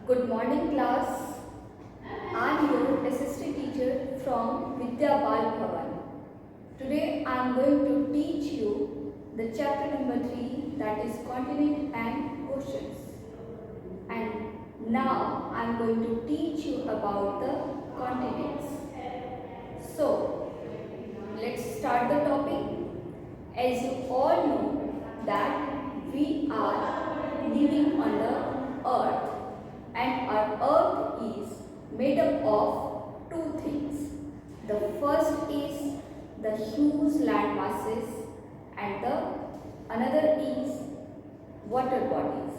Good morning class. I am your assistant teacher from Vidya Bal Bhavan. Today I am going to teach you the chapter number 3, that is continent and oceans. And now I am going to teach you about the continents. So let's start the topic. As you all know that we are living on the earth. And our earth is made up of two things. The first is the huge land masses and the another is water bodies.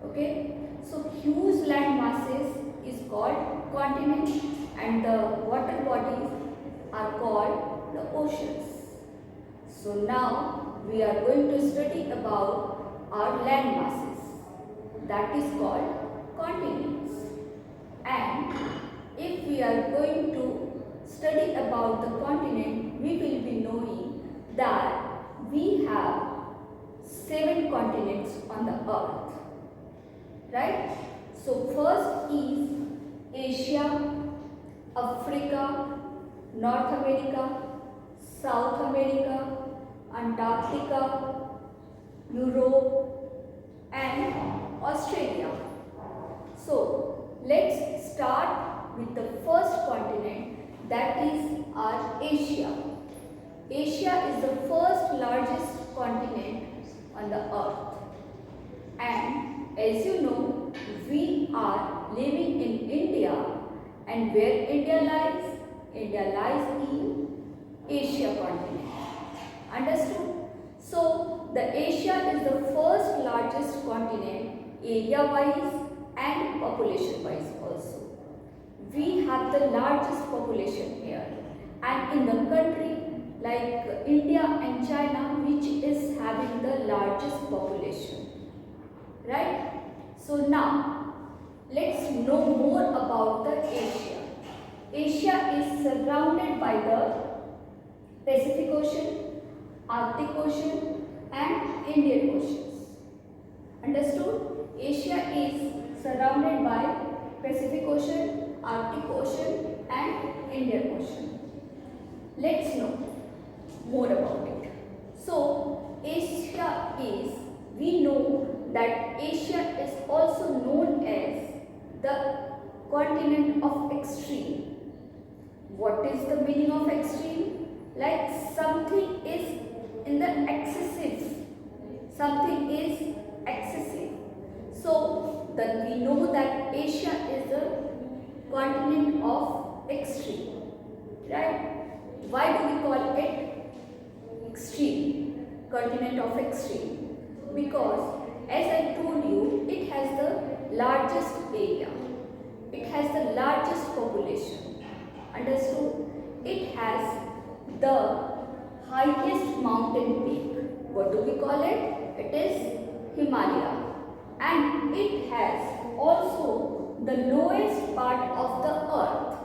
Okay, so huge land masses is called continents and the water bodies are called the oceans. So now we are going to study about our land masses, that is called continents. And if we are going to study about the continent, we will be knowing that we have 7 continents on the earth, right? So first is Asia, Africa, North America, South America, Antarctica, Europe and Australia. So let's start with the first continent, that is our Asia. Asia is the first largest continent on the earth. And as you know, we are living in India, and where India lies? India lies in Asia continent. Understood? So the Asia is the first largest continent area-wise and population-wise also. We have the largest population here, and in the country like India and China, which is having the largest population, right? So now let's know more about the Asia. Asia is surrounded by the Pacific Ocean, Arctic Ocean and Indian Oceans. Understood? Asia is surrounded by Pacific Ocean, Arctic Ocean and Indian Ocean. Let's know more about it. So Asia is, we know that Asia is also known as the continent of extreme. What is the meaning of extreme? Like something is in the excessive. Something is excessive. So then we know that Asia is a continent of extreme, right? Why do we call it extreme, continent of extreme? Because as I told you, it has the largest area, it has the largest population. Understood? It has the highest mountain peak. What do we call it? It is Himalaya. And it has also the lowest part of the earth.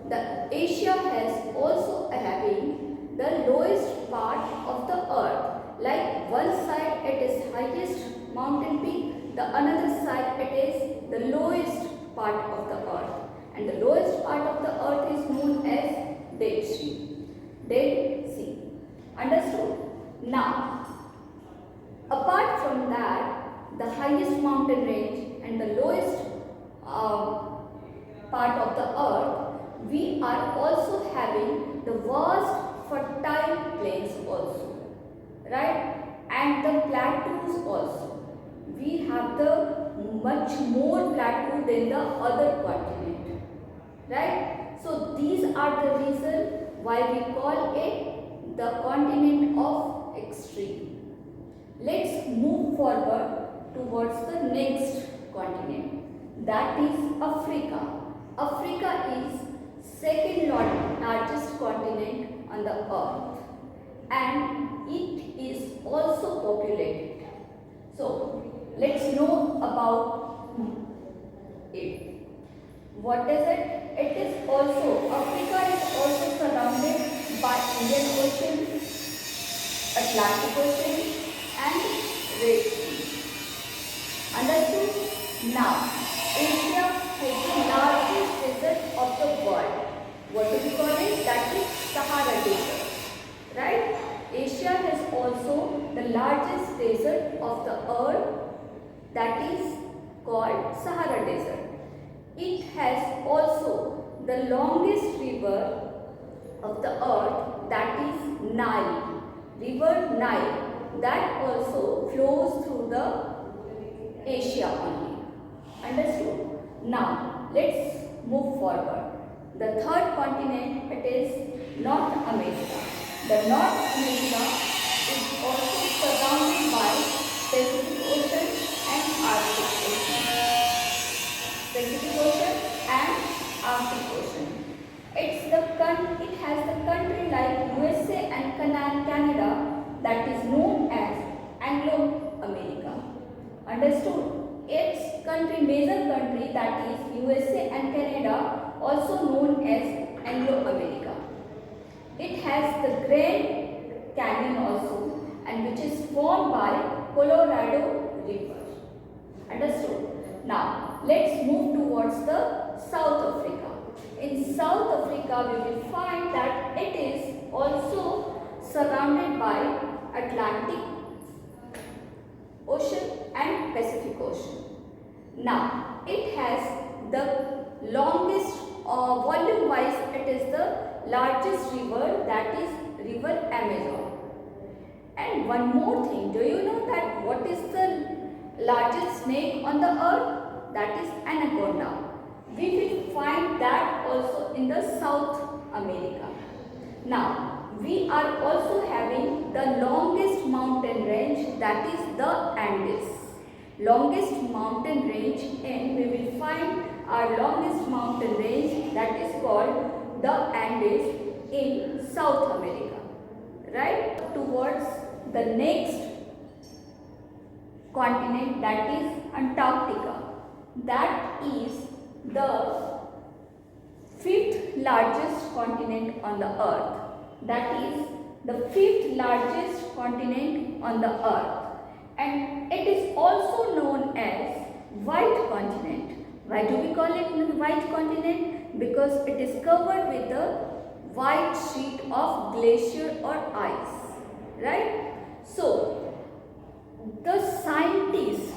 The Asia has also having the lowest part of the earth. Like one side it is highest mountain peak, the another side it is the lowest part of the earth. And the lowest part of the earth is known as Dead Sea. Dead Sea. Understood? Now, apart from that, the highest mountain range and the lowest part of the earth, we are also having the vast fertile plains also, right? And the plateaus also. We have the much more plateau than the other continent, right? So these are the reason why we call it the continent of extreme. Let's move forward towards the next continent, that is Africa. Africa is second largest continent on the earth and it is also populated. So let's know about it. What is it? It is also, Africa is also surrounded by Indian Ocean, Atlantic Ocean and Red Sea. Understood? Now, largest desert of the earth, that is called Sahara Desert. It has also the longest river of the earth, that is Nile, river Nile, that also flows through the Asia only. Understood? Now let's move forward. The third continent, it is North America. The North America is also surrounded by Pacific Ocean and Arctic Ocean. Pacific Ocean and Arctic Ocean. It has the country like USA and Canada, that is known as Anglo-America. Understood? Its major country, that is USA and Canada, also known as Anglo-America. It has the Grand Canyon also, and which is formed by Colorado River. Understood? Now let's move towards the South Africa. In South Africa, we will find that it is also surrounded by Atlantic Ocean and Pacific Ocean. Now, it has the longest, volume wise, it is the largest river, that is river Amazon. And one more thing, do you know that what is the largest snake on the earth? That is anaconda. We will find that also in the South America. Now, we are also having the longest mountain range, that is the Andes. Longest mountain range, and we will find our longest mountain range, that is called the Andes in South America. Right? Towards the next continent, that is Antarctica. That is the fifth largest continent on the earth. That is the fifth largest continent on the earth, and it is also known as white continent. Why do we call it white continent? Because it is covered with a white sheet of glacier or ice, right? So the scientists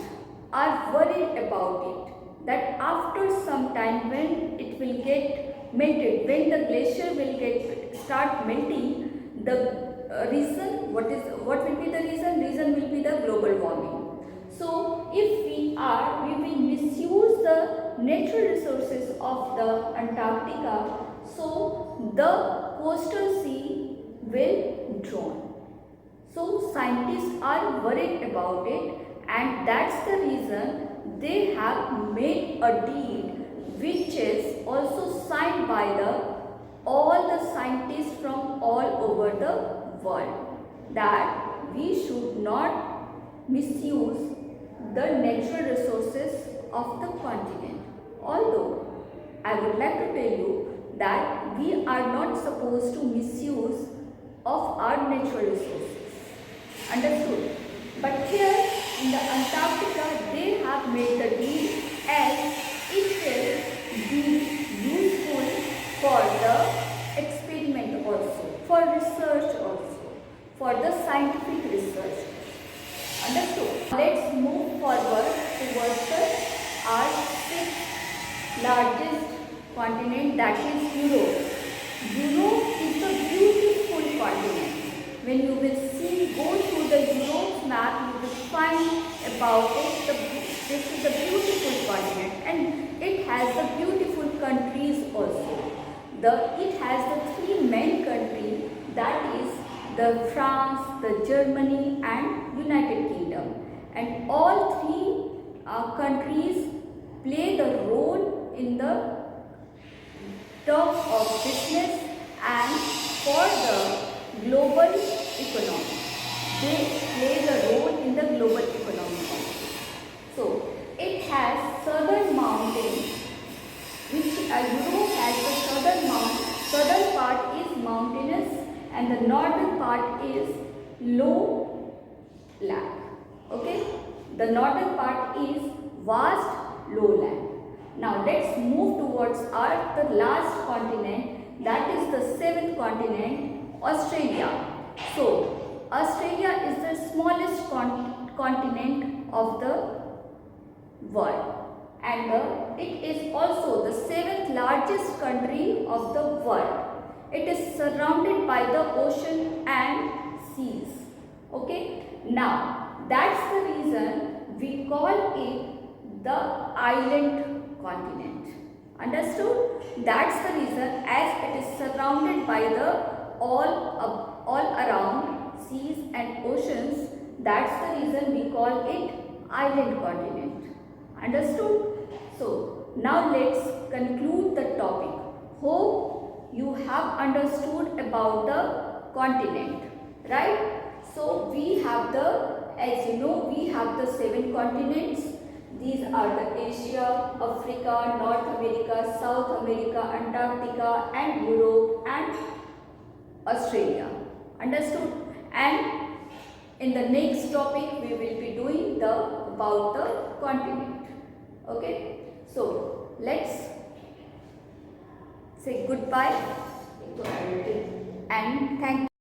are worried about it, that after some time when it will get melted, when the glacier will start melting, the reason, what will be the reason? Reason will be the global warming. So if we will misuse the natural resources of the Antarctica, so the coastal sea will drown. So scientists are worried about it, and that's the reason they have made a deed which is also signed by all the scientists from all over the world, that we should not misuse the natural resources of the continent. Although I would like to tell you that we are not supposed to misuse of our natural resources. Understood? But here in the Antarctica, they have made the deal as it will be useful for the experiment also, for research also, for the scientific research. Understood? Let's move forward towards our sixth largest continent, that is Europe. Europe is a beautiful continent. When you will go through the Europe map, you will find about it. This is a beautiful continent, and it has the beautiful countries also. It has the three main countries, that is the France, the Germany, and United Kingdom. And all three countries play the role in the terms of business and for the global economy. They play the role in the global economy also. So it has southern mountains, which Europe has the southern part is mountainous and the northern part is low land. Okay, the northern part is vast lowland. Now let's move towards the last continent, that is the seventh continent, Australia. So Australia is the smallest continent of the world, and it is also the 7th largest country of the world. It is surrounded by the ocean and seas. Okay, now that's the reason we call it the island continent. Understood? That's the reason, as it is surrounded by the all around seas and oceans. That's the reason we call it island continent. Understood? So now let's conclude the topic. Hope you have understood about the continent, right? So we have as you know, we have the 7 continents. These are the Asia, Africa, North America, South America, Antarctica, and Europe and Australia. Understood? And in the next topic we will be doing about the continent. Okay? So let's say goodbye and thank you.